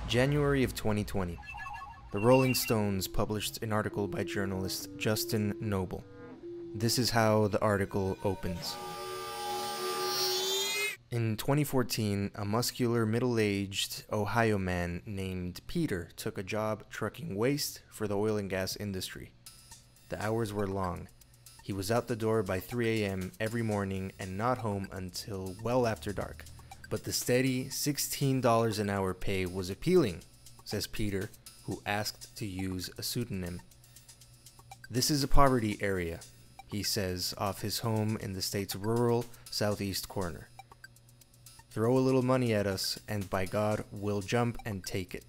January of 2020. The Rolling Stones published an article by journalist Justin Noble. This is how the article opens. In 2014, a muscular, middle-aged Ohio man named Peter took a job trucking waste for the oil and gas industry. The hours were long. He was out the door by 3 a.m. every morning and not home until well after dark. But the steady $16 an hour pay was appealing, says Peter, who asked to use a pseudonym. This is a poverty area, he says, off his home in the state's rural southeast corner. Throw a little money at us, and by God, we'll jump and take it.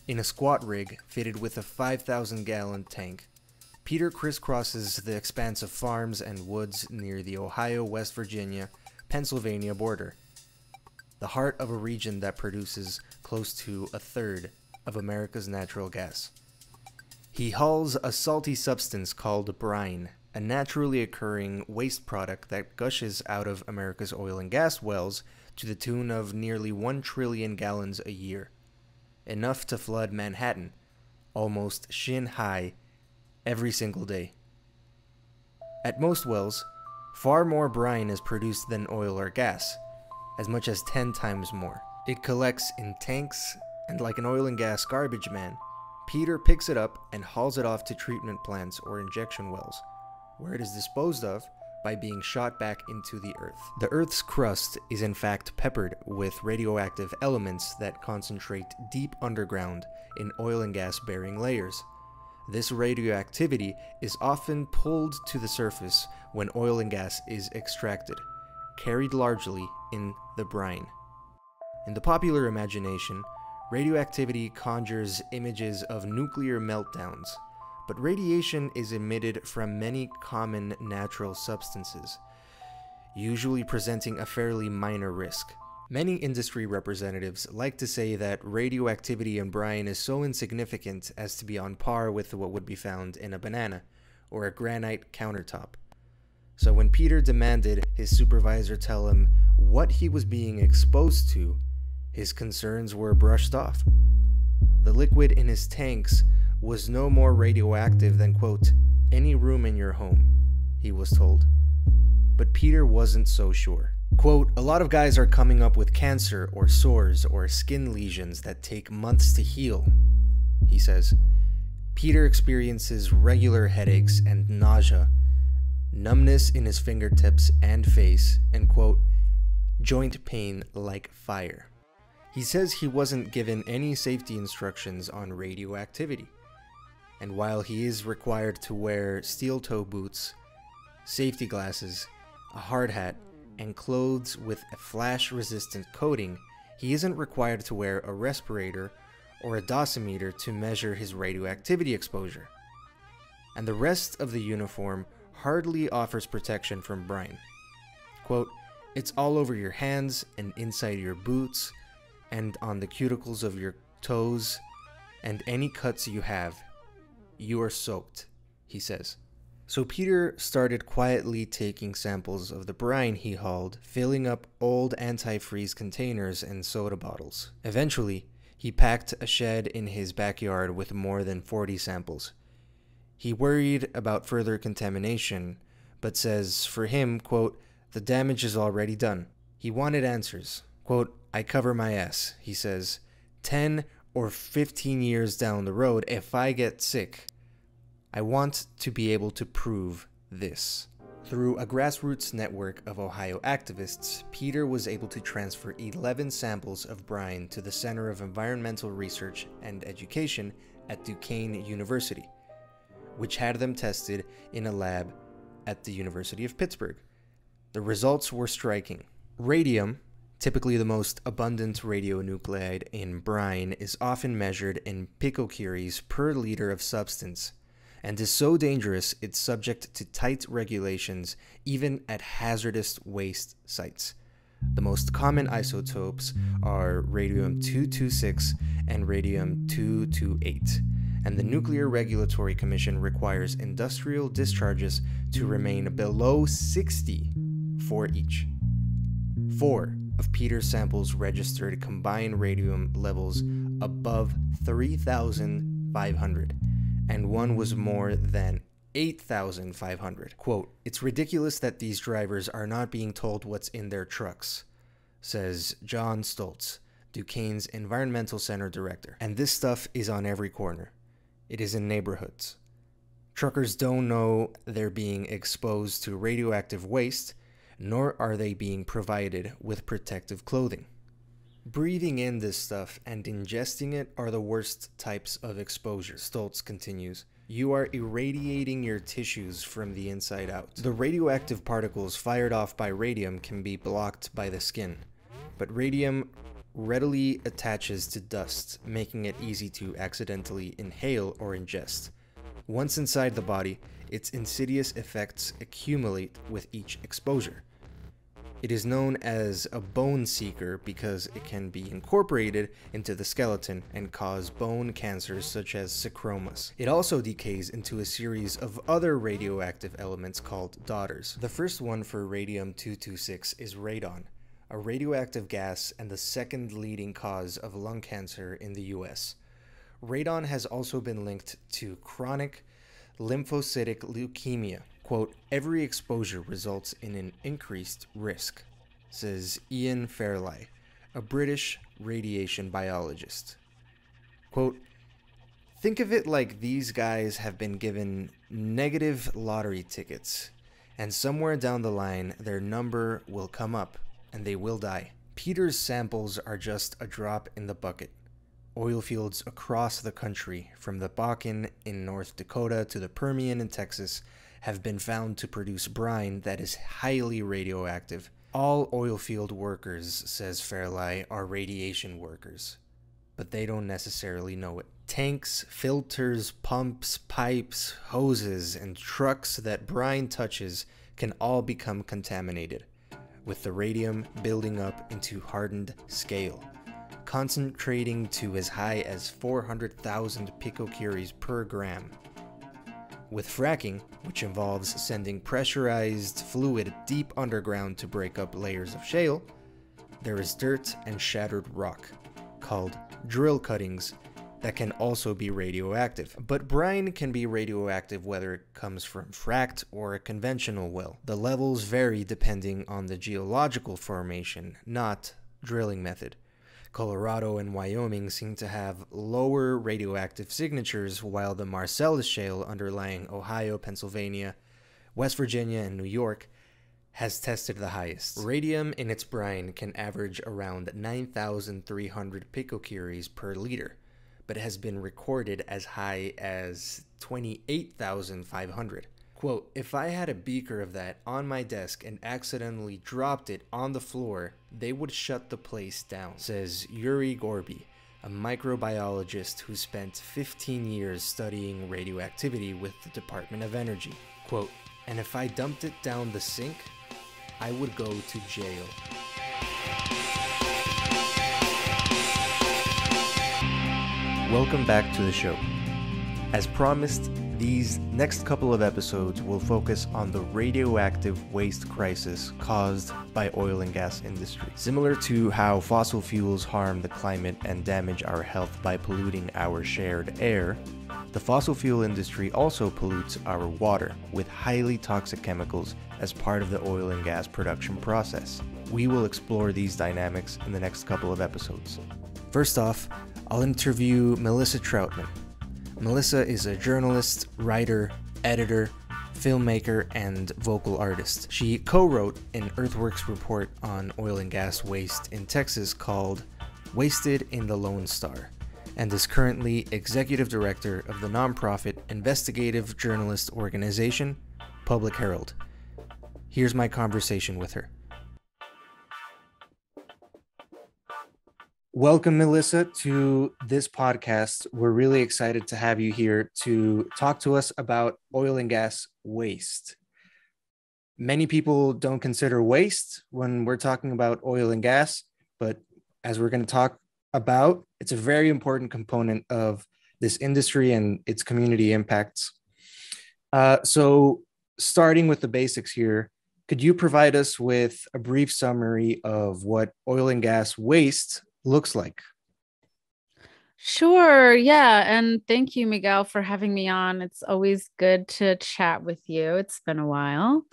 In a squat rig fitted with a 5,000-gallon tank, Peter crisscrosses the expanse of farms and woods near the Ohio-West Virginia, Pennsylvania border, the heart of a region that produces close to a third of America's natural gas. He hauls a salty substance called brine, a naturally occurring waste product that gushes out of America's oil and gas wells to the tune of nearly 1 trillion gallons a year. Enough to flood Manhattan, almost shin-high, every single day. At most wells, far more brine is produced than oil or gas, as much as 10 times more. It collects in tanks, and like an oil and gas garbage man, Peter picks it up and hauls it off to treatment plants or injection wells, where it is disposed of by being shot back into the earth. The earth's crust is in fact peppered with radioactive elements that concentrate deep underground in oil and gas bearing layers. This radioactivity is often pulled to the surface when oil and gas is extracted, carried largely in the brine. In the popular imagination, radioactivity conjures images of nuclear meltdowns, but radiation is emitted from many common natural substances, usually presenting a fairly minor risk. Many industry representatives like to say that radioactivity in brine is so insignificant as to be on par with what would be found in a banana or a granite countertop. So when Peter demanded his supervisor tell him what he was being exposed to, his concerns were brushed off. The liquid in his tanks was no more radioactive than, quote, any room in your home, he was told. But Peter wasn't so sure. Quote, a lot of guys are coming up with cancer or sores or skin lesions that take months to heal, he says. Peter experiences regular headaches and nausea, numbness in his fingertips and face, and, quote, joint pain like fire. He says he wasn't given any safety instructions on radioactivity. And while he is required to wear steel-toe boots, safety glasses, a hard hat, and clothes with a flash-resistant coating, he isn't required to wear a respirator or a dosimeter to measure his radioactivity exposure. And the rest of the uniform hardly offers protection from brine. Quote, it's all over your hands and inside your boots and on the cuticles of your toes and any cuts you have. You are soaked, he says. So Peter started quietly taking samples of the brine he hauled, filling up old antifreeze containers and soda bottles. Eventually, he packed a shed in his backyard with more than 40 samples. He worried about further contamination, but says for him, quote, the damage is already done. He wanted answers. Quote, I cover my ass, he says. 10 or 15 years down the road, if I get sick, I want to be able to prove this. Through a grassroots network of Ohio activists, Peter was able to transfer 11 samples of brine to the Center of Environmental Research and Education at Duquesne University, which had them tested in a lab at the University of Pittsburgh. The results were striking. Radium, typically the most abundant radionuclide in brine, is often measured in picocuries per liter of substance, and is so dangerous it's subject to tight regulations even at hazardous waste sites. The most common isotopes are radium-226 and radium-228, and the Nuclear Regulatory Commission requires industrial discharges to remain below 60 for each. 4 of Peter's samples registered combined radium levels above 3,500, and one was more than 8,500. Quote, "It's ridiculous that these drivers are not being told what's in their trucks," says John Stoltz, Duquesne's Environmental Center director. And this stuff is on every corner. It is in neighborhoods. Truckers don't know they're being exposed to radioactive waste, nor are they being provided with protective clothing. Breathing in this stuff and ingesting it are the worst types of exposure, Stoltz continues. You are irradiating your tissues from the inside out. The radioactive particles fired off by radium can be blocked by the skin, but radium readily attaches to dust, making it easy to accidentally inhale or ingest. Once inside the body, its insidious effects accumulate with each exposure. It is known as a bone seeker because it can be incorporated into the skeleton and cause bone cancers such as sarcomas. It also decays into a series of other radioactive elements called daughters. The first one for radium-226 is radon, a radioactive gas and the second leading cause of lung cancer in the US. Radon has also been linked to chronic lymphocytic leukemia. Quote, "Every exposure results in an increased risk," says Ian Fairlie, a British radiation biologist. Quote, "Think of it like these guys have been given negative lottery tickets, and somewhere down the line their number will come up and they will die." Peter's samples are just a drop in the bucket. Oil fields across the country, from the Bakken in North Dakota to the Permian in Texas, have been found to produce brine that is highly radioactive. All oil field workers, says Fairlie, are radiation workers, but they don't necessarily know it. Tanks, filters, pumps, pipes, hoses, and trucks that brine touches can all become contaminated, with the radium building up into hardened scale, concentrating to as high as 400,000 picocuries per gram. With fracking, which involves sending pressurized fluid deep underground to break up layers of shale, there is dirt and shattered rock, called drill cuttings, that can also be radioactive. But brine can be radioactive whether it comes from fracked or a conventional well. The levels vary depending on the geological formation, not drilling method. Colorado and Wyoming seem to have lower radioactive signatures, while the Marcellus Shale underlying Ohio, Pennsylvania, West Virginia, and New York has tested the highest. Radium in its brine can average around 9,300 picocuries per liter, but has been recorded as high as 28,500. Quote, "If I had a beaker of that on my desk and accidentally dropped it on the floor, they would shut the place down," says Yuri Gorby, a microbiologist who spent 15 years studying radioactivity with the Department of Energy. Quote, "And if I dumped it down the sink, I would go to jail." Welcome back to the show. As promised, these next couple of episodes will focus on the radioactive waste crisis caused by oil and gas industry. Similar to how fossil fuels harm the climate and damage our health by polluting our shared air, the fossil fuel industry also pollutes our water with highly toxic chemicals as part of the oil and gas production process. We will explore these dynamics in the next couple of episodes. First off, I'll interview Melissa Troutman. Melissa is a journalist, writer, editor, filmmaker, and vocal artist. She co-wrote an Earthworks report on oil and gas waste in Texas called Wasted in the Lone Star, and is currently executive director of the nonprofit investigative journalist organization, Public Herald. Here's my conversation with her. Welcome, Melissa, to this podcast. We're really excited to have you here to talk to us about oil and gas waste. Many people don't consider waste when we're talking about oil and gas, but as we're going to talk about, it's a very important component of this industry and its community impacts. So starting with the basics here, could you provide us with a brief summary of what oil and gas waste looks like? Sure. Yeah. And thank you, Miguel, for having me on. It's always good to chat with you. It's been a while.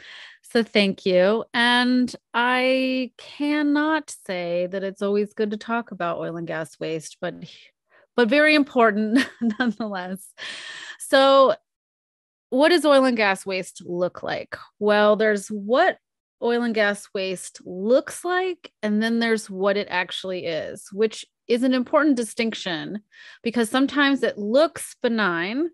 So thank you. And I cannot say that it's always good to talk about oil and gas waste, but very important nonetheless. So what does oil and gas waste look like? Well, there's what oil and gas waste looks like, and then there's what it actually is, which is an important distinction because sometimes it looks benign,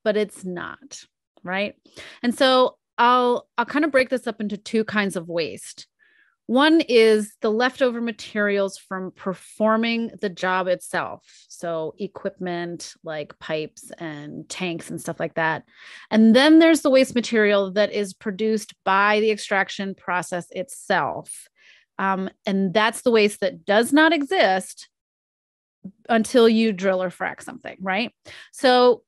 but it's not, right? And so I'll kind of break this up into two kinds of waste. One is the leftover materials from performing the job itself. So, equipment like pipes and tanks and stuff like that. And then there's the waste material that is produced by the extraction process itself. And that's the waste that does not exist until you drill or frack something, right? So,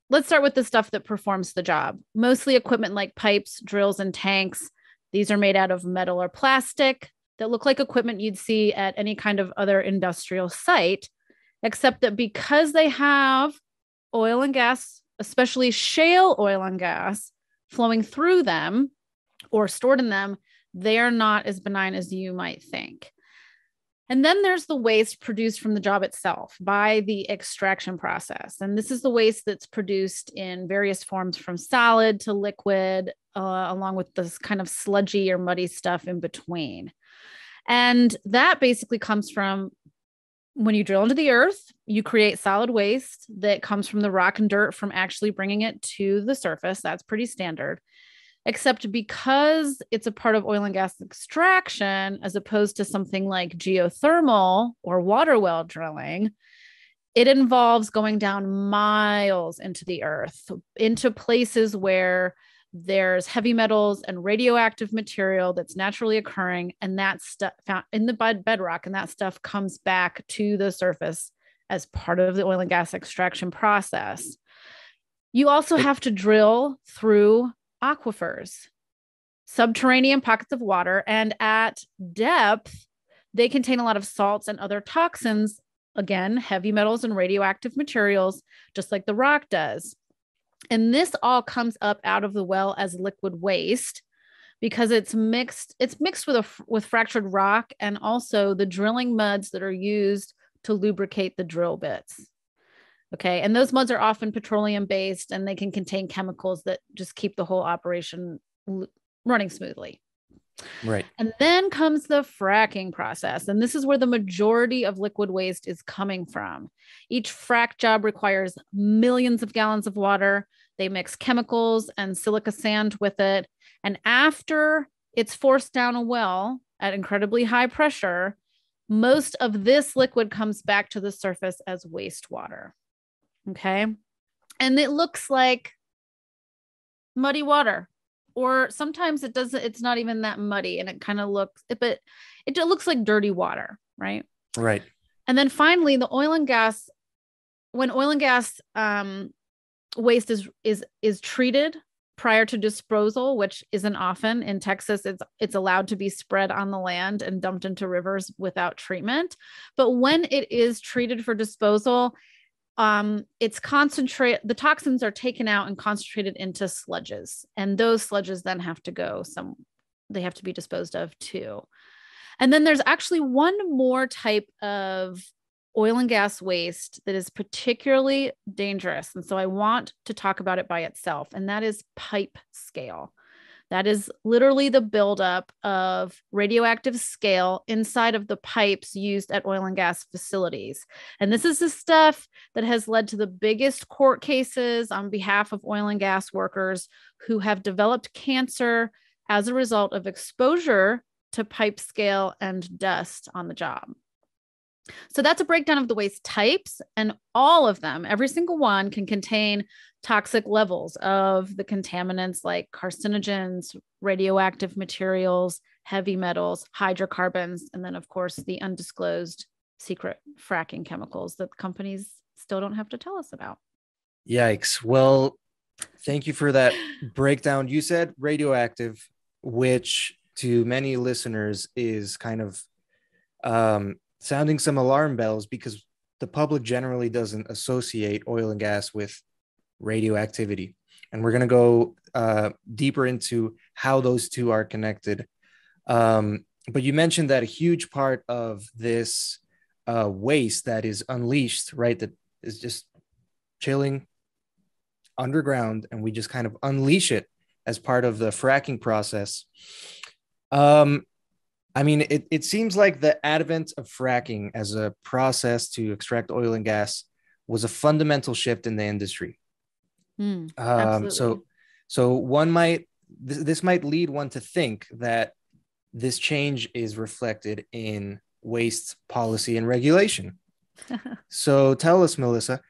let's start with the stuff that performs the job. Mostly equipment like pipes, drills, and tanks. These are made out of metal or plastic that look like equipment you'd see at any kind of other industrial site, except that because they have oil and gas, especially shale oil and gas, flowing through them or stored in them, they are not as benign as you might think. And then there's the waste produced from the job itself by the extraction process. And this is the waste that's produced in various forms from solid to liquid, along with this kind of sludgy or muddy stuff in between. And that basically comes from when you drill into the earth, you create solid waste that comes from the rock and dirt from actually bringing it to the surface. That's pretty standard, except because it's a part of oil and gas extraction, as opposed to something like geothermal or water well drilling, it involves going down miles into the earth, into places where there's heavy metals and radioactive material that's naturally occurring, and that stuff found in the bedrock, and that stuff comes back to the surface as part of the oil and gas extraction process. You also It, have to drill through aquifers, subterranean pockets of water, and at depth, they contain a lot of salts and other toxins, again, heavy metals and radioactive materials, just like the rock does. And this all comes up out of the well as liquid waste because it's mixed with fractured rock and also the drilling muds that are used to lubricate the drill bits. Okay. And those muds are often petroleum based and they can contain chemicals that just keep the whole operation running smoothly. right. And then comes the fracking process. And this is where the majority of liquid waste is coming from. Each frack job requires millions of gallons of water. They mix chemicals and silica sand with it. And after it's forced down a well at incredibly high pressure, most of this liquid comes back to the surface as wastewater. Okay. And it looks like muddy water, or sometimes it doesn't, it's not even that muddy and it kind of looks, but it looks like dirty water, right? Right. And then finally, the oil and gas, when oil and gas waste is treated prior to disposal, which isn't often in Texas, it's allowed to be spread on the land and dumped into rivers without treatment. But when it is treated for disposal, it's concentrate the toxins are taken out and concentrated into sludges, and those sludges then have to go they have to be disposed of too. And then there's actually one more type of oil and gas waste that is particularly dangerous, and so I want to talk about it by itself, and that is pipe scale. That is literally the buildup of radioactive scale inside of the pipes used at oil and gas facilities. And this is the stuff that has led to the biggest court cases on behalf of oil and gas workers who have developed cancer as a result of exposure to pipe scale and dust on the job. So that's a breakdown of the waste types, and all of them, every single one, can contain toxic levels of the contaminants like carcinogens, radioactive materials, heavy metals, hydrocarbons, and then, of course, the undisclosed secret fracking chemicals that companies still don't have to tell us about. Yikes. Well, thank you for that breakdown. You said radioactive, which to many listeners is kind of sounding some alarm bells because the public generally doesn't associate oil and gas with radioactivity. And we're going to go deeper into how those two are connected. But you mentioned that a huge part of this waste that is unleashed, right, that is just chilling underground, and we just kind of unleash it as part of the fracking process. Um, I mean, it seems like the advent of fracking as a process to extract oil and gas was a fundamental shift in the industry. Absolutely. So one might this might lead one to think that this change is reflected in waste policy and regulation. So tell us, Melissa,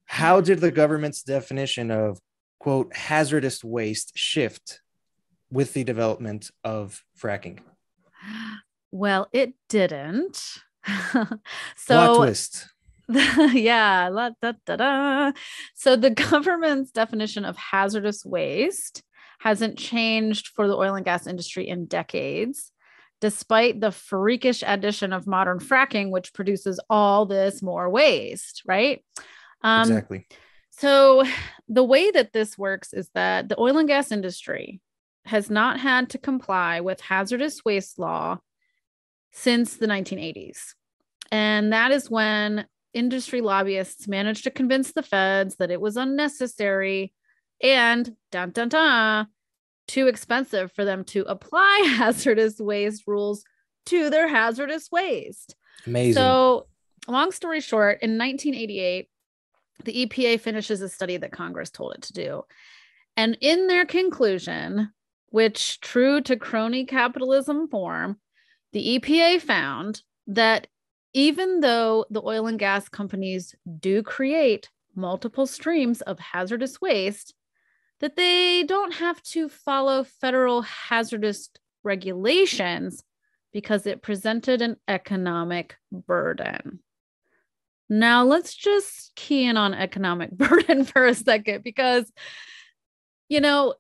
how did the government's definition of quote hazardous waste shift with the development of fracking? Well, it didn't. Plot So, twist. yeah. So, the government's definition of hazardous waste hasn't changed for the oil and gas industry in decades, despite the freakish addition of modern fracking, which produces all this more waste, right? Um, Exactly. so, the way that this works is that the oil and gas industry has not had to comply with hazardous waste law since the 1980s. And that is when industry lobbyists managed to convince the feds that it was unnecessary and dun, dun, dun, too expensive for them to apply hazardous waste rules to their hazardous waste. Amazing. So, long story short, in 1988, the EPA finishes a study that Congress told it to do. And in their conclusion, which true to crony capitalism form, the EPA found that even though the oil and gas companies do create multiple streams of hazardous waste, that they don't have to follow federal hazardous regulations because it presented an economic burden. Now, let's just key in on economic burden for a second, because, you know,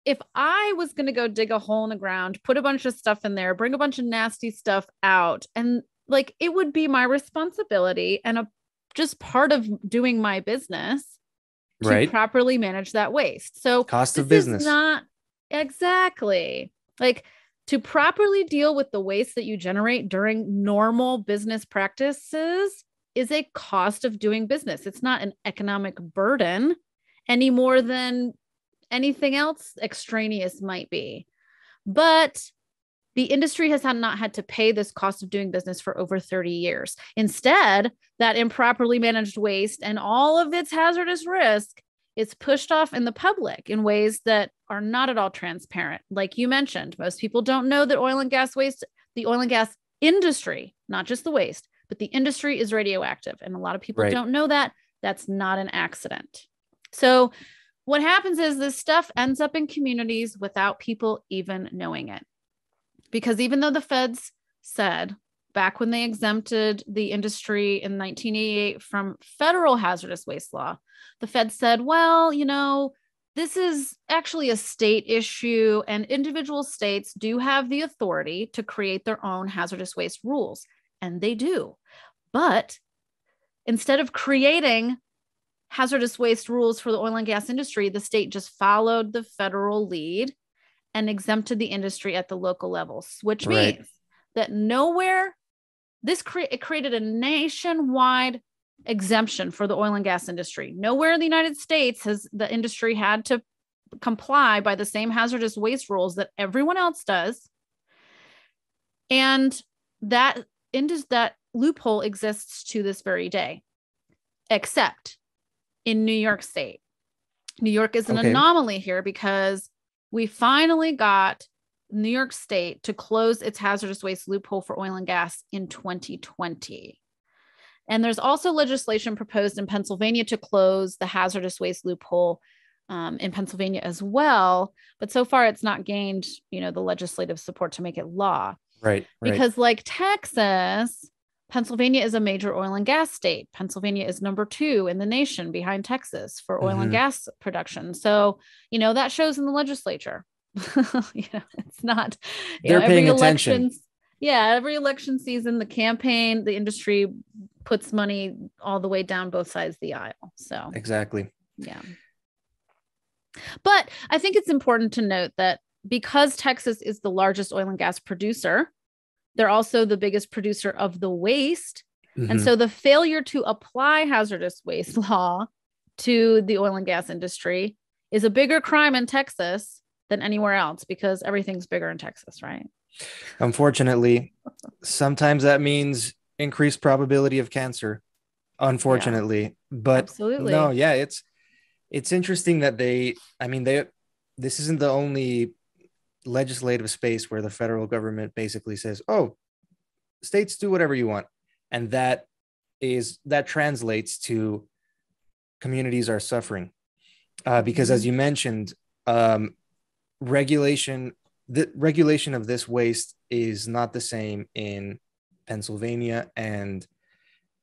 if I was going to go dig a hole in the ground, put a bunch of stuff in there, bring a bunch of nasty stuff out, and like it would be my responsibility and just part of doing my business to Right. properly manage that waste. So Cost of this is business. not exactly like to properly deal with the waste that you generate during normal business practices is a cost of doing business. It's not an economic burden any more than anything else extraneous might be. But the industry has not had to pay this cost of doing business for over 30 years. Instead, that improperly managed waste and all of its hazardous risk is pushed off in the public in ways that are not at all transparent. Like you mentioned, most people don't know that oil and gas waste, the oil and gas industry, not just the waste, but the industry is radioactive. And a lot of people Right. don't know that. That's not an accident. So what happens is this stuff ends up in communities without people even knowing it. Because even though the feds said back when they exempted the industry in 1988 from federal hazardous waste law, the feds said, well, you know, this is actually a state issue, and individual states do have the authority to create their own hazardous waste rules. And they do. But instead of creating hazardous waste rules for the oil and gas industry, the state just followed the federal lead and exempted the industry at the local levels, which Right. means that nowhere it created a nationwide exemption for the oil and gas industry. Nowhere in the United States has the industry had to comply by the same hazardous waste rules that everyone else does. And that loophole exists to this very day, except in New York State. New York is an Okay. anomaly here because we finally got New York State to close its hazardous waste loophole for oil and gas in 2020. And there's also legislation proposed in Pennsylvania to close the hazardous waste loophole in Pennsylvania as well. But so far, it's not gained, the legislative support to make it law. Right. Because like Texas, Pennsylvania is a major oil and gas state. Pennsylvania is number 2 in the nation behind Texas for oil and gas production. So, that shows in the legislature. It's not, They're every paying attention. election. Yeah, every election season, the campaign, the industry puts money all the way down both sides of the aisle. So Exactly. yeah. But I think it's important to note that because Texas is the largest oil and gas producer, they're also the biggest producer of the waste. Mm-hmm. And so the failure to apply hazardous waste law to the oil and gas industry is a bigger crime in Texas than anywhere else, because everything's bigger in Texas, right? Unfortunately, sometimes that means increased probability of cancer, unfortunately. Yeah, but absolutely. No, yeah, it's interesting that this isn't the only legislative space where the federal government basically says, oh, states do whatever you want. And that translates to communities are suffering. Because as you mentioned, regulation of this waste is not the same in Pennsylvania and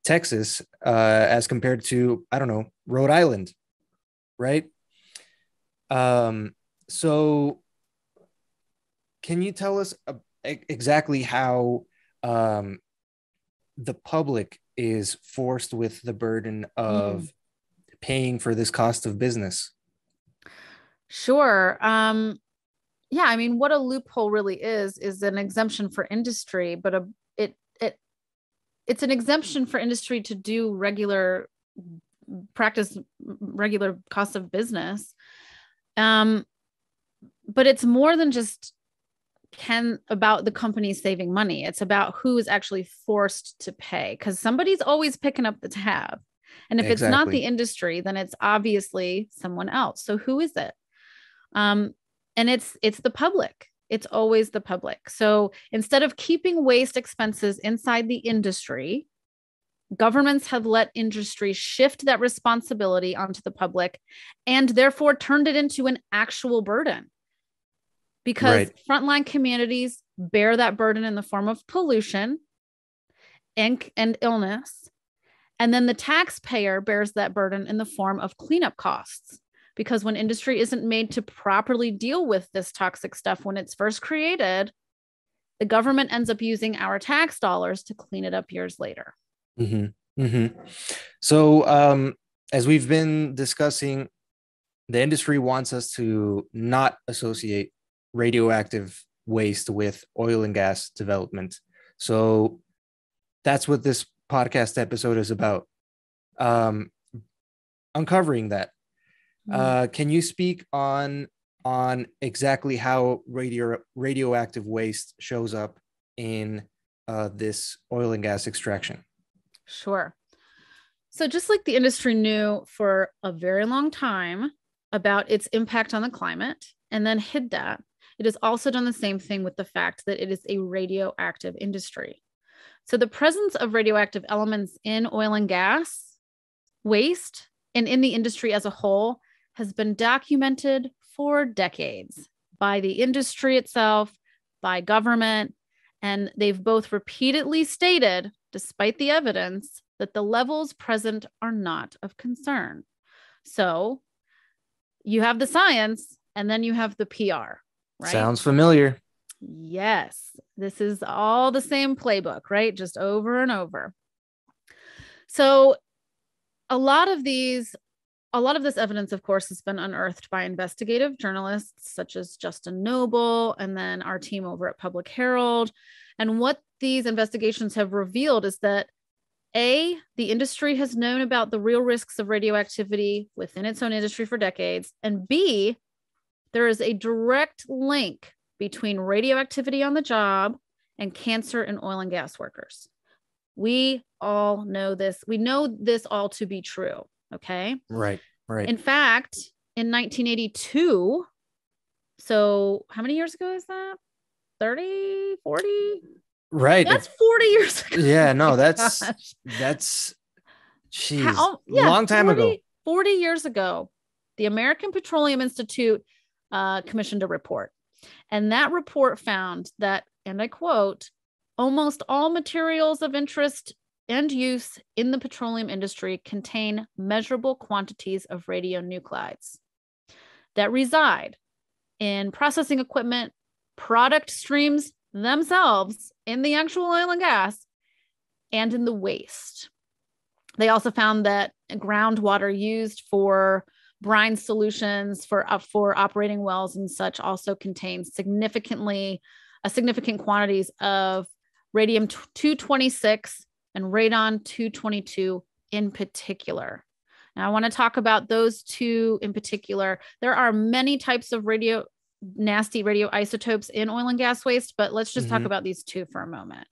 Texas as compared to, I don't know, Rhode Island, right? So can you tell us exactly how the public is forced with the burden of paying for this cost of business? Sure. Yeah, I mean, what a loophole really is an exemption for industry, but it's an exemption for industry to do regular cost of business. But it's more than just about the company saving money. It's about who is actually forced to pay, because somebody's always picking up the tab. And if it's not the industry, then it's obviously someone else. So who is it? And it's the public. It's always the public. So instead of keeping waste expenses inside the industry, governments have let industry shift that responsibility onto the public, and therefore turned it into an actual burden. Because frontline communities bear that burden in the form of pollution and illness. And then the taxpayer bears that burden in the form of cleanup costs. Because when industry isn't made to properly deal with this toxic stuff when it's first created, the government ends up using our tax dollars to clean it up years later. Mm-hmm. Mm-hmm. So as we've been discussing, the industry wants us to not associate radioactive waste with oil and gas development. So that's what this podcast episode is about. Uncovering that. Can you speak on exactly how radioactive waste shows up in this oil and gas extraction? Sure. So just like the industry knew for a very long time about its impact on the climate and then hid that, it has also done the same thing with the fact that it is a radioactive industry. So the presence of radioactive elements in oil and gas waste and in the industry as a whole has been documented for decades by the industry itself, by government, and they've both repeatedly stated, despite the evidence, that the levels present are not of concern. So you have the science and then you have the PR, right? Sounds familiar. Yes, this is all the same playbook, right? Just over and over. So a lot of this evidence, of course, has been unearthed by investigative journalists such as Justin Noble and then our team over at Public Herald. And what these investigations have revealed is that A, the industry has known about the real risks of radioactivity within its own industry for decades, and B, there is a direct link between radioactivity on the job and cancer in oil and gas workers. We all know this. We know this all to be true. Okay. Right. In fact, in 1982, so how many years ago is that? 30, 40? Right. That's 40 years ago. Yeah, no, that's geez, long time ago. 40 years ago, the American Petroleum Institute commissioned a report. And that report found that, and I quote, almost all materials of interest and use in the petroleum industry contain measurable quantities of radionuclides that reside in processing equipment, product streams themselves in the actual oil and gas, and in the waste. They also found that groundwater used for brine solutions for operating wells and such also contains significant quantities of radium 226 and radon 222 in particular. Now, I want to talk about those two in particular. There are many types of nasty radioisotopes in oil and gas waste, but let's just talk about these two for a moment.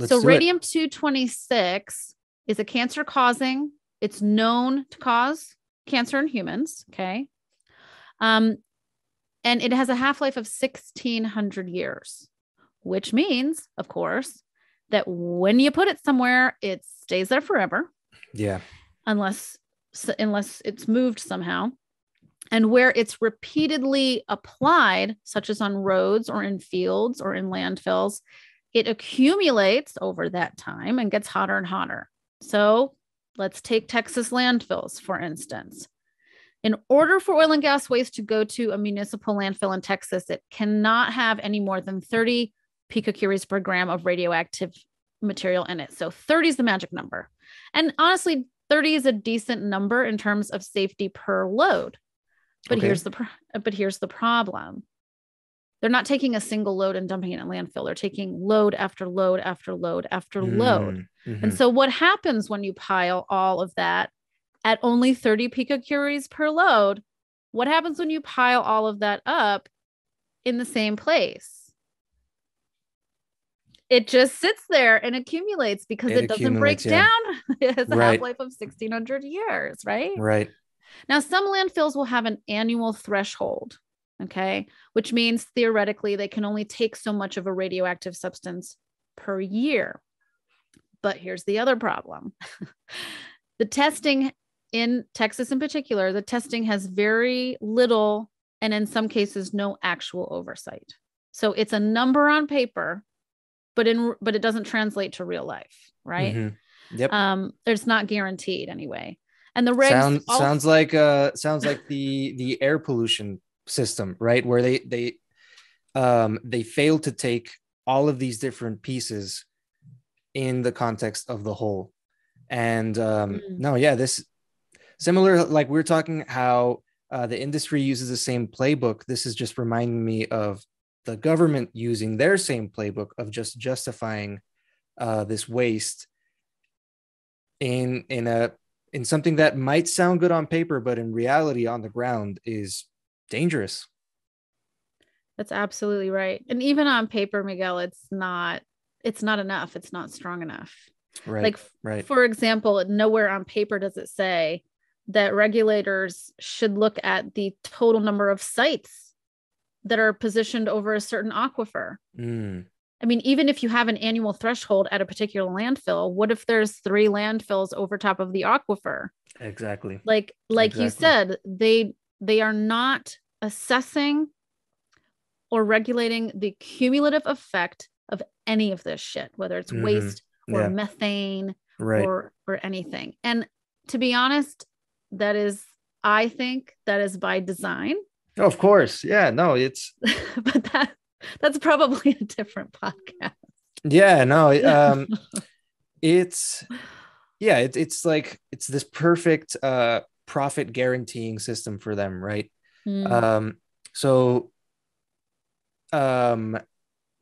So radium 226 is a cancer causing. It's known to cause cancer in humans. Okay. And it has a half-life of 1,600 years, which means, of course, that when you put it somewhere, it stays there forever. Yeah. Unless it's moved somehow. And where it's repeatedly applied, such as on roads or in fields or in landfills, it accumulates over that time and gets hotter and hotter. So let's take Texas landfills, for instance. In order for oil and gas waste to go to a municipal landfill in Texas, it cannot have any more than 30 picocuries per gram of radioactive material in it. So 30 is the magic number. And honestly, 30 is a decent number in terms of safety per load. But here's the problem. They're not taking a single load and dumping it in a landfill. They're taking load after load after load after load. And so what happens when you pile all of that at only 30 picocuries per load? What happens when you pile all of that up in the same place? It just sits there and accumulates because it doesn't break down. It has a half-life of 1,600 years, right? Right. Now, some landfills will have an annual threshold, okay, which means theoretically they can only take so much of a radioactive substance per year. But here's the other problem. The testing in Texas in particular, the testing has very little and in some cases no actual oversight. So it's a number on paper, but it doesn't translate to real life, right? Yep. It's not guaranteed anyway. And the regs sounds like the air pollution system, right? Where they failed to take all of these different pieces in the context of the whole. And this similar, like we're talking how the industry uses the same playbook. This is just reminding me of the government using their same playbook of just justifying this waste in something that might sound good on paper, but in reality on the ground is dangerous. That's absolutely right. And even on paper, Miguel, it's not enough. It's not strong enough. Right. For example, nowhere on paper does it say that regulators should look at the total number of sites that are positioned over a certain aquifer. I mean, even if you have an annual threshold at a particular landfill, what if there's 3 landfills over top of the aquifer? Exactly. Like you said, they are not assessing or regulating the cumulative effect of any of this shit, whether it's waste or methane or anything. And to be honest, I think that is by design. Of course. Yeah, no, it's but that's probably a different podcast. Yeah, no, it's like it's this perfect profit guaranteeing system for them, right?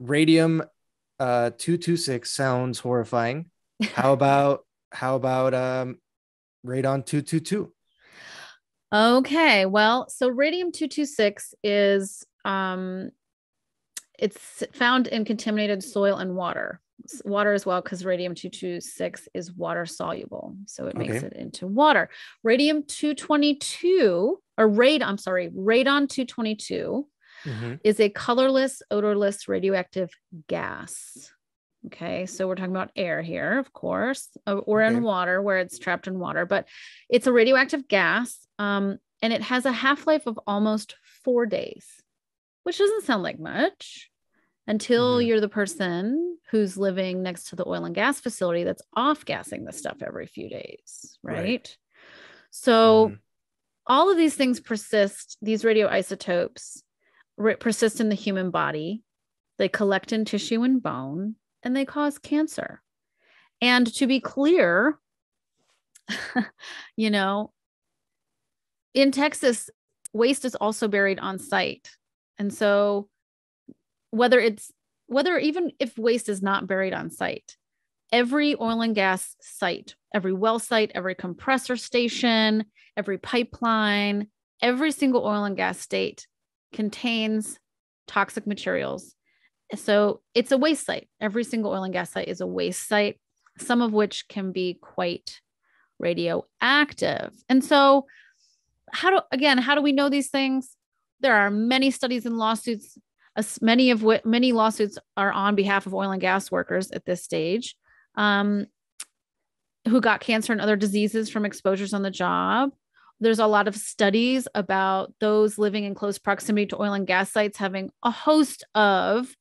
Radium 226 sounds horrifying. How about radon 222? Okay, well, so radium 226 is it's found in contaminated soil and water as well, because radium 226 is water soluble, so it makes it into water. Radium 222 or radon 222 is a colorless, odorless radioactive gas. Okay, so we're talking about air here, of course, or in water where it's trapped in water, but it's a radioactive gas, and it has a half-life of almost 4 days, which doesn't sound like much until you're the person who's living next to the oil and gas facility that's off-gassing this stuff every few days, right? So all of these things persist, these radioisotopes persist in the human body. They collect in tissue and bone, and they cause cancer. And to be clear, you know, in Texas, waste is also buried on site. And so whether even if waste is not buried on site, every oil and gas site, every well site, every compressor station, every pipeline, every single oil and gas state contains toxic materials. So it's a waste site. Every single oil and gas site is a waste site, some of which can be quite radioactive. And so how do we know these things? There are many studies and lawsuits, many lawsuits are on behalf of oil and gas workers at this stage, who got cancer and other diseases from exposures on the job. There's a lot of studies about those living in close proximity to oil and gas sites having a host of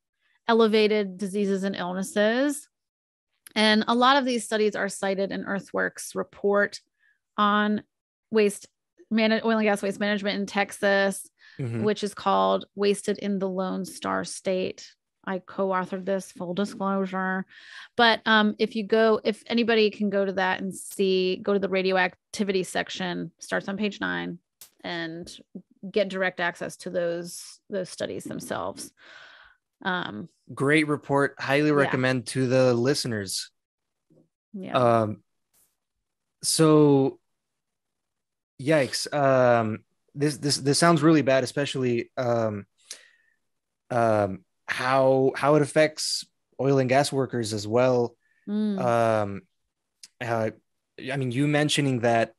elevated diseases and illnesses. And a lot of these studies are cited in Earthworks' report on oil and gas waste management in Texas, which is called Wasted in the Lone Star State. I co-authored this, full disclosure. But if anybody can go to that and go to the radioactivity section, starts on page 9, and get direct access to those studies themselves. Great report. Highly recommend to the listeners. Yeah. So yikes. This sounds really bad, especially how it affects oil and gas workers as well. I mean, you mentioning that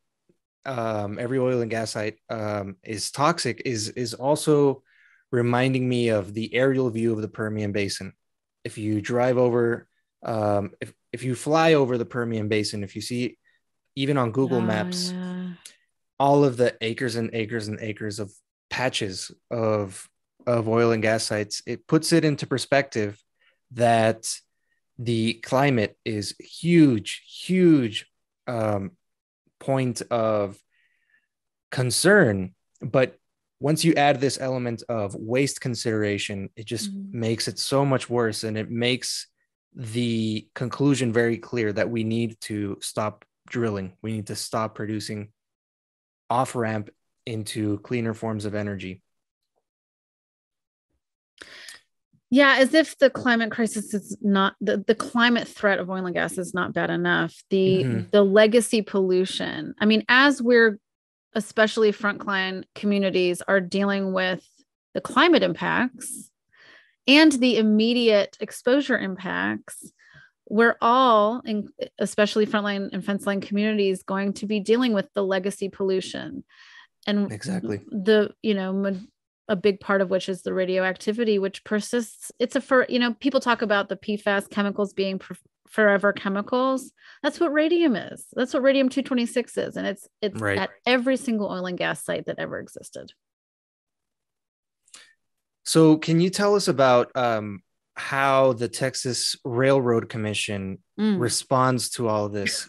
every oil and gas site is toxic is also reminding me of the aerial view of the Permian Basin. If you drive over, if you fly over the Permian Basin, if you see even on Google Maps, all of the acres and acres and acres of patches of oil and gas sites, it puts it into perspective that the climate is huge point of concern. But once you add this element of waste consideration, it just makes it so much worse, and it makes the conclusion very clear that we need to stop drilling. We need to stop producing off-ramp into cleaner forms of energy. Yeah, as if the climate crisis is not the climate threat of oil and gas is not bad enough. The legacy pollution. I mean, as we're especially frontline communities are dealing with the climate impacts and the immediate exposure impacts, we're all, especially frontline and fence line communities, going to be dealing with the legacy pollution. And exactly a big part of which is the radioactivity, which persists. People talk about the PFAS chemicals being forever chemicals. That's what radium is. That's what radium-226 is. And it's right at every single oil and gas site that ever existed. So can you tell us about how the Texas Railroad Commission responds to all of this?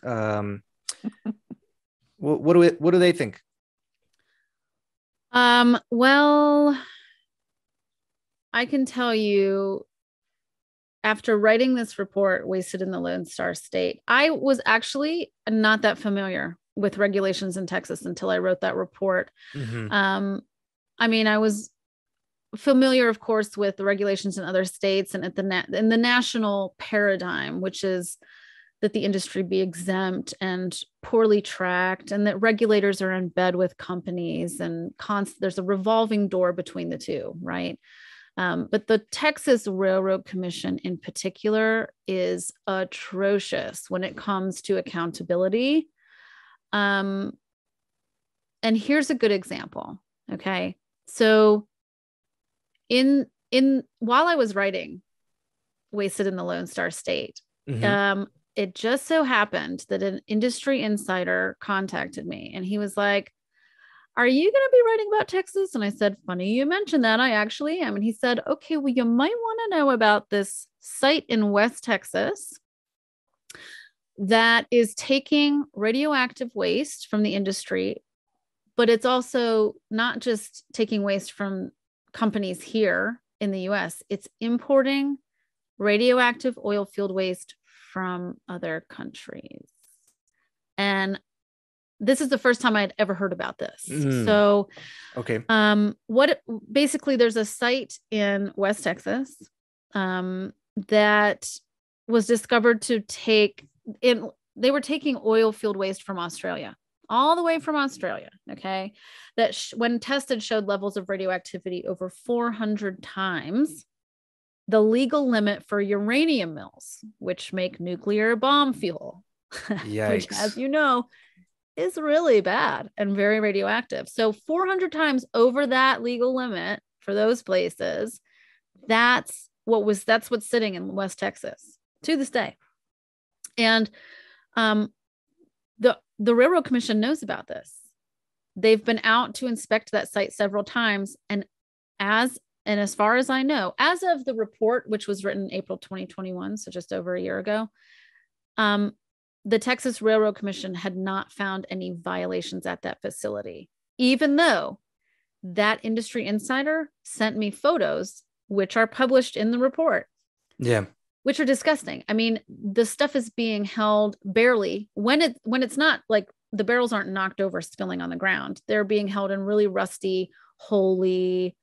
What do they think? Well, I can tell you, after writing this report, Wasted in the Lone Star State, I was actually not that familiar with regulations in Texas until I wrote that report. I mean, I was familiar, of course, with the regulations in other states and in the national paradigm, which is that the industry be exempt and poorly tracked, and that regulators are in bed with companies, and there's a revolving door between the two, right? But the Texas Railroad Commission in particular is atrocious when it comes to accountability. And here's a good example. Okay. So while I was writing Wasted in the Lone Star State, it just so happened that an industry insider contacted me, and he was like, "Are you going to be writing about Texas?" And I said, "Funny you mentioned that. I actually am." And he said, "Okay, well, you might want to know about this site in West Texas that is taking radioactive waste from the industry, but it's also not just taking waste from companies here in the US, it's importing radioactive oil field waste from other countries." And this is the first time I'd ever heard about this. Mm. So, Okay. what basically there's a site in West Texas that was discovered to take in. They were taking oil field waste from Australia, all the way from Australia. Okay, that when tested showed levels of radioactivity over 400 times the legal limit for uranium mills, which make nuclear bomb fuel, which, as Yikes. you know, is really bad and very radioactive. So 400 times over that legal limit for those places, that's what's sitting in West Texas to this day. And the Railroad Commission knows about this. They've been out to inspect that site several times. And as far as I know, as of the report, which was written in April 2021, so just over a year ago, the Texas Railroad Commission had not found any violations at that facility, even though that industry insider sent me photos, which are published in the report. Yeah. Which are disgusting. I mean, the stuff is being held barely when it's not like the barrels aren't knocked over, spilling on the ground. They're being held in really rusty, holey,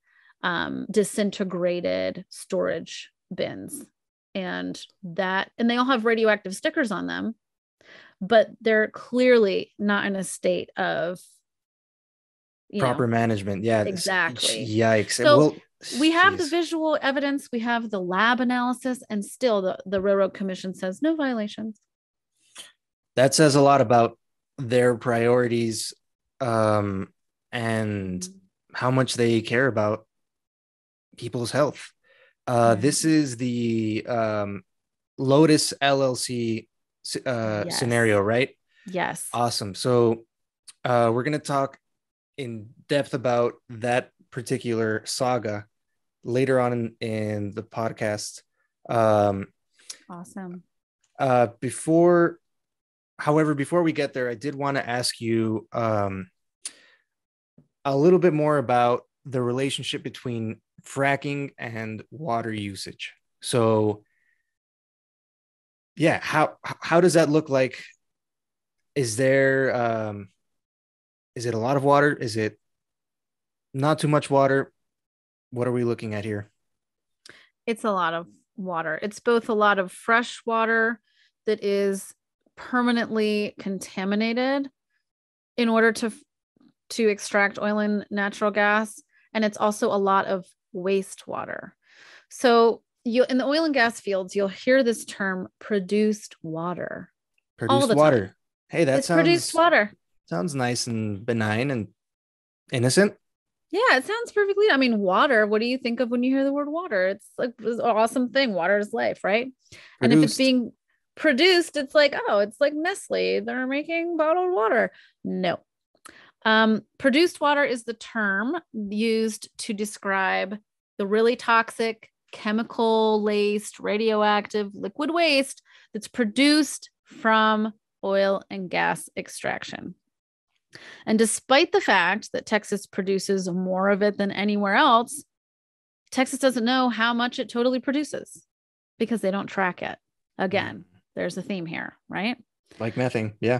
disintegrated storage bins, and they all have radioactive stickers on them, but they're clearly not in a state of Proper management. Yeah. Exactly. Yikes. So well, we have the visual evidence, we have the lab analysis, and still the Railroad Commission says no violations. That says a lot about their priorities, and how much they care about people's health. This is the Lotus LLC Yes. scenario, right? Yes. Awesome. So we're going to talk in depth about that particular saga later on in the podcast. Awesome. Before we get there, I did want to ask you a little bit more about the relationship between fracking and water usage. So yeah, how does that look like? Is there is it a lot of water? Is it not too much water? What are we looking at here? It's a lot of water. It's both a lot of fresh water that is permanently contaminated in order to extract oil and natural gas, and it's also a lot of wastewater. So in the oil and gas fields, you'll hear this term produced water. Produced water. Time. Hey, it's produced water. Sounds nice and benign and innocent. Yeah, it sounds perfectly. I mean, water. What do you think of when you hear the word water? It's like this awesome thing. Water is life, right? Produced. And if it's being produced, it's like, oh, it's like Nestle. They're making bottled water. No. Produced water is the term used to describe the really toxic, chemical-laced, radioactive liquid waste that's produced from oil and gas extraction. And despite the fact that Texas produces more of it than anywhere else, Texas doesn't know how much it totally produces because they don't track it. Again, there's a theme here, right? Like methane. Yeah.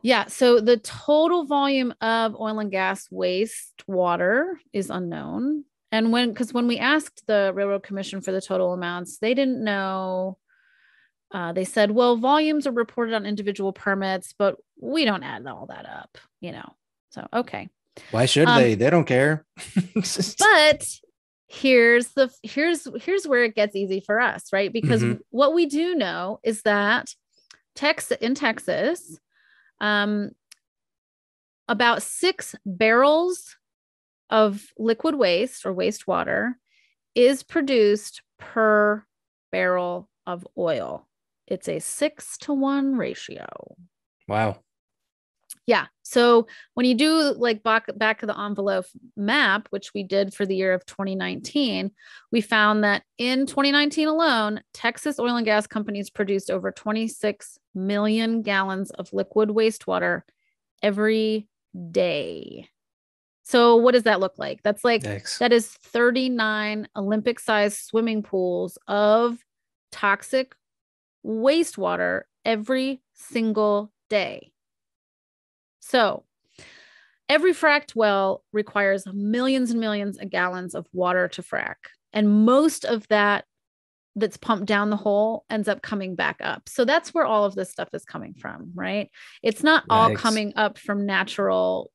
Yeah. So the total volume of oil and gas waste water is unknown. And when we asked the Railroad Commission for the total amounts, they didn't know. They said, well, volumes are reported on individual permits, but we don't add all that up, So, okay. Why should they? They don't care. But here's where it gets easy for us, right? Because what we do know is that in Texas, about 6 barrels of liquid waste or wastewater is produced per barrel of oil. It's a 6-to-1 ratio. Wow. Yeah. So when you do like back of the envelope map, which we did for the year of 2019, we found that in 2019 alone, Texas oil and gas companies produced over 26 million gallons of liquid wastewater every day. So what does that look like? That's like, Yikes. That is 39 Olympic-sized swimming pools of toxic wastewater every single day. So every fracked well requires millions and millions of gallons of water to frack. And most of that that's pumped down the hole ends up coming back up. So that's where all of this stuff is coming from, right? It's not all Yikes. coming up from natural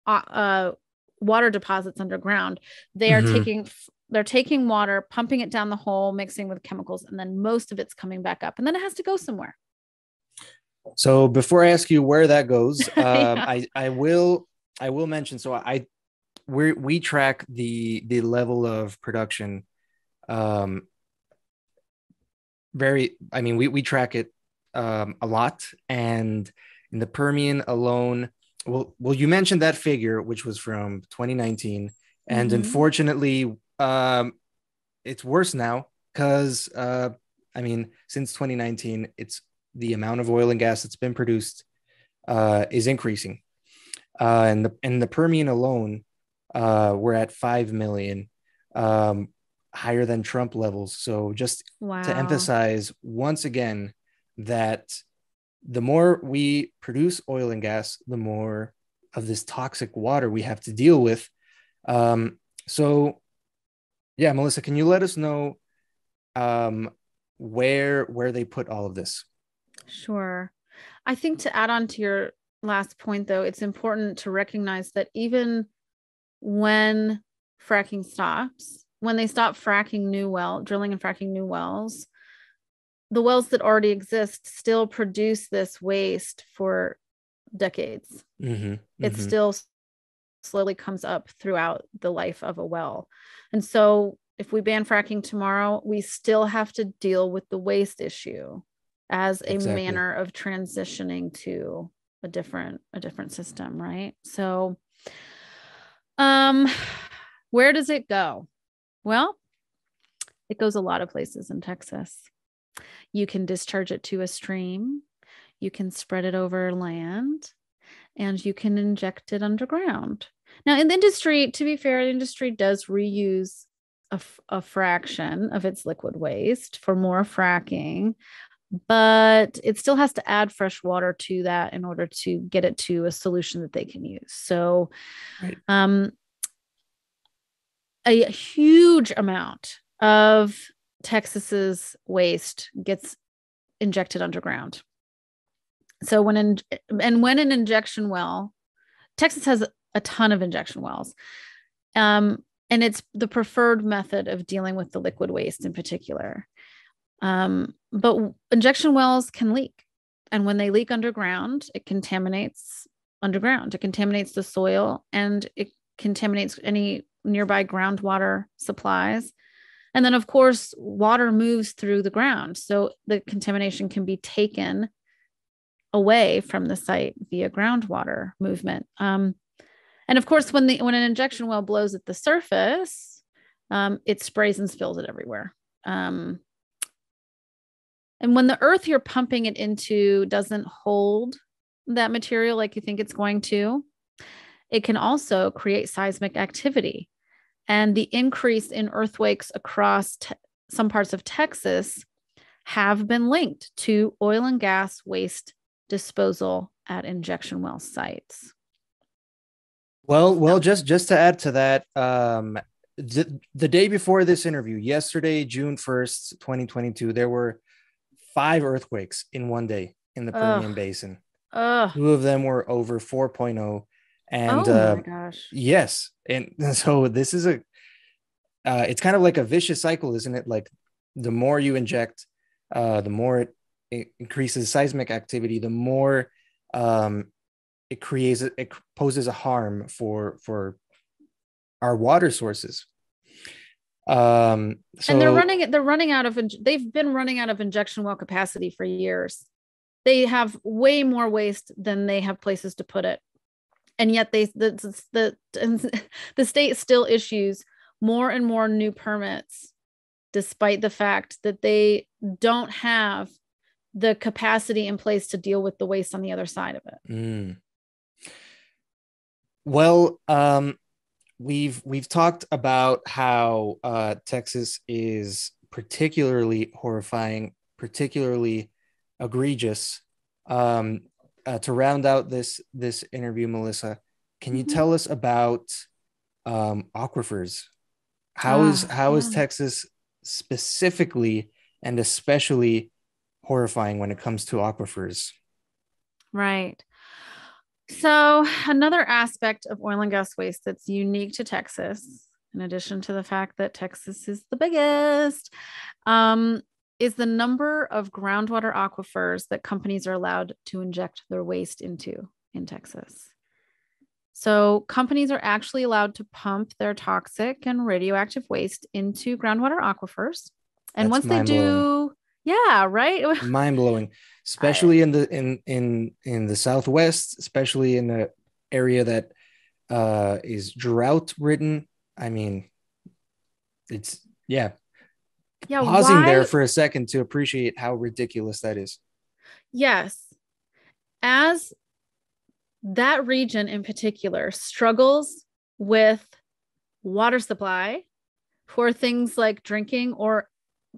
water deposits underground. They are taking water, pumping it down the hole, mixing with chemicals, and then most of it's coming back up, and then it has to go somewhere. So before I ask you where that goes, Yeah. I will mention. So we track the level of production. We track it a lot, and in the Permian alone, well, you mentioned that figure, which was from 2019, and unfortunately, it's worse now because since 2019, it's the amount of oil and gas that's been produced is increasing. In the Permian alone, we're at 5 million, higher than Trump levels. So just to Wow. emphasize once again that the more we produce oil and gas, the more of this toxic water we have to deal with. So yeah, Melissa, can you let us know where they put all of this? Sure. I think to add on to your last point, though, it's important to recognize that even when fracking stops, when they stop drilling and fracking new wells, the wells that already exist still produce this waste for decades. It still slowly comes up throughout the life of a well. And so if we ban fracking tomorrow, we still have to deal with the waste issue as a Exactly. manner of transitioning to a different system, right? So where does it go? Well, it goes a lot of places in Texas. You can discharge it to a stream, you can spread it over land, and you can inject it underground. Now, in the industry, to be fair, the industry does reuse a fraction of its liquid waste for more fracking, but it still has to add fresh water to that in order to get it to a solution that they can use. So, Right. A huge amount of Texas's waste gets injected underground. So when an injection well, Texas has a ton of injection wells, and it's the preferred method of dealing with the liquid waste in particular. But injection wells can leak, and when they leak underground, it contaminates underground. It contaminates the soil, and it contaminates any nearby groundwater supplies. And then, of course, water moves through the ground, so the contamination can be taken away from the site via groundwater movement. And of course, when an injection well blows at the surface, it sprays and spills it everywhere. And when the earth you're pumping it into doesn't hold that material like you think it's going to, it can also create seismic activity. And the increase in earthquakes across some parts of Texas have been linked to oil and gas waste disposal at injection well sites. Well, just to add to that, the day before this interview, yesterday, June 1st, 2022, there were 5 earthquakes in one day in the Permian Basin. 2 of them were over 4.0. And oh my gosh. yes. And so this is it's kind of like a vicious cycle, isn't it? Like the more you inject, the more it increases seismic activity, the more it poses a harm for our water sources. And they've been running out of injection well capacity for years. They have way more waste than they have places to put it. And yet the state still issues more and more new permits, despite the fact that they don't have the capacity in place to deal with the waste on the other side of it. Well, we've talked about how Texas is particularly horrifying, particularly egregious. to round out this interview, Melissa, can you Mhm. tell us about aquifers? How is Ah, how is yeah. Texas specifically and especially horrifying when it comes to aquifers? Right. So, another aspect of oil and gas waste that's unique to Texas, in addition to the fact that Texas is the biggest, um, is the number of groundwater aquifers that companies are allowed to inject their waste into in Texas. So, companies are actually allowed to pump their toxic and radioactive waste into groundwater aquifers. And That's once they mind blowing. do, yeah, right? Mind blowing, I, especially in the Southwest, especially in the area that is drought ridden. I mean, it's yeah. yeah, Pausing there why? for a second to appreciate how ridiculous that is. Yes. As that region in particular struggles with water supply for things like drinking or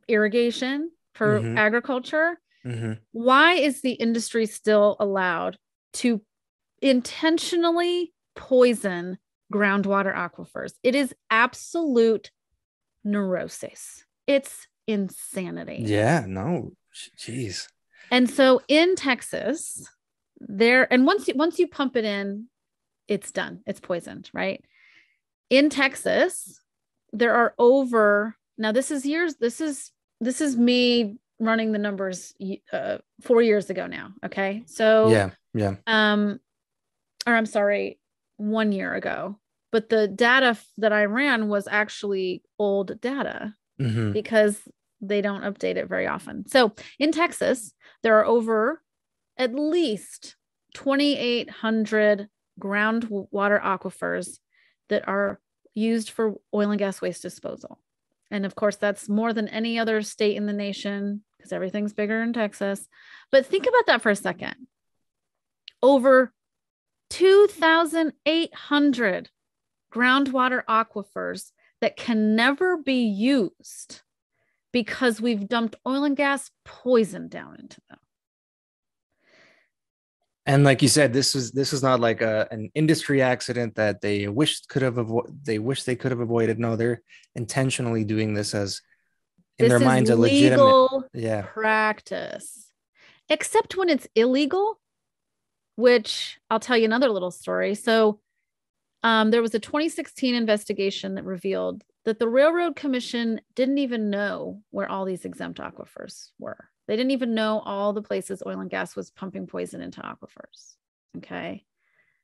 irrigation for Mm-hmm. agriculture, Mm-hmm. why is the industry still allowed to intentionally poison groundwater aquifers? It is absolute neurosis. It's insanity. Yeah. No. Jeez. And so in Texas, there and once you pump it in, it's done. It's poisoned, right? In Texas, there are over now this is me running the numbers 4 years ago now. Okay. So Yeah. Yeah. or I'm sorry, 1 year ago. But the data that I ran was actually old data Mm-hmm. because they don't update it very often. So in Texas, there are over at least 2,800 groundwater aquifers that are used for oil and gas waste disposal. And of course, that's more than any other state in the nation because everything's bigger in Texas. But think about that for a second. Over 2,800 groundwater aquifers that can never be used because we've dumped oil and gas poison down into them. And like you said, this is not like an industry accident that they wish they could have avoided. No, they're intentionally doing this as in their This is minds a legitimate. legal Yeah. practice, except when it's illegal, which I'll tell you another little story. So there was a 2016 investigation that revealed that the Railroad Commission didn't even know where all these exempt aquifers were. They didn't even know all the places oil and gas was pumping poison into aquifers. Okay.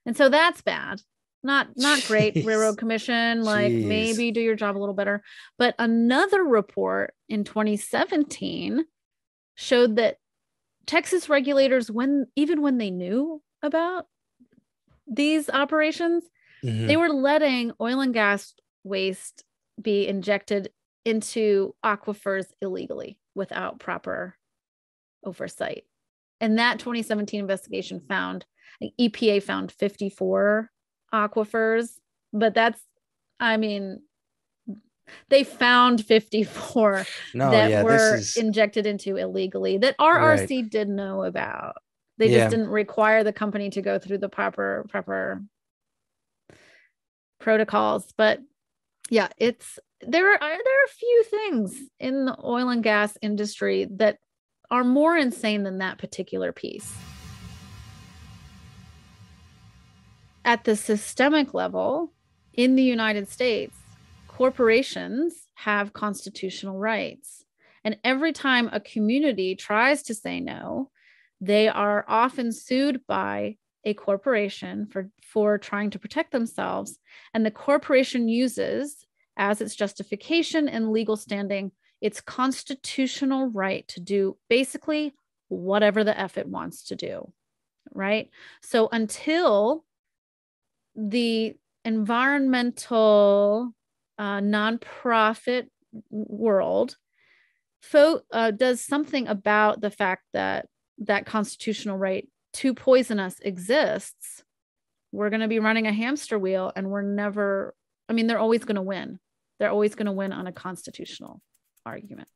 And so that's bad. Not great, Jeez. Railroad Commission. Like Jeez. maybe do your job a little better. But another report in 2017 showed that Texas regulators, even when they knew about these operations, they Mm-hmm. were letting oil and gas waste be injected into aquifers illegally without proper oversight. And that 2017 investigation found, EPA found 54 aquifers, but I mean, they found 54 No, that yeah, this were is injected into illegally that right. RRC did know about. They just Yeah. didn't require the company to go through the proper protocols. But yeah, there are a few things in the oil and gas industry that are more insane than that particular piece. At the systemic level, in the United States, corporations have constitutional rights. And every time a community tries to say no, they are often sued by a corporation for trying to protect themselves. And the corporation uses as its justification and legal standing its constitutional right to do basically whatever the F it wants to do. Right. So until the environmental nonprofit world does something about the fact that that constitutional right to poison us exists, we're going to be running a hamster wheel and they're always going to win. They're always going to win on a constitutional argument.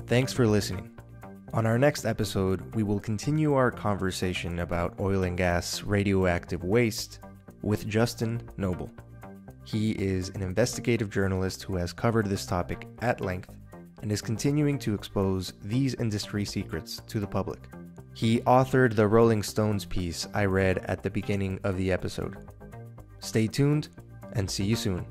Thanks for listening. On our next episode, we will continue our conversation about oil and gas radioactive waste with Justin Noble. He is an investigative journalist who has covered this topic at length and is continuing to expose these industry secrets to the public. He authored the Rolling Stones piece I read at the beginning of the episode. Stay tuned and see you soon.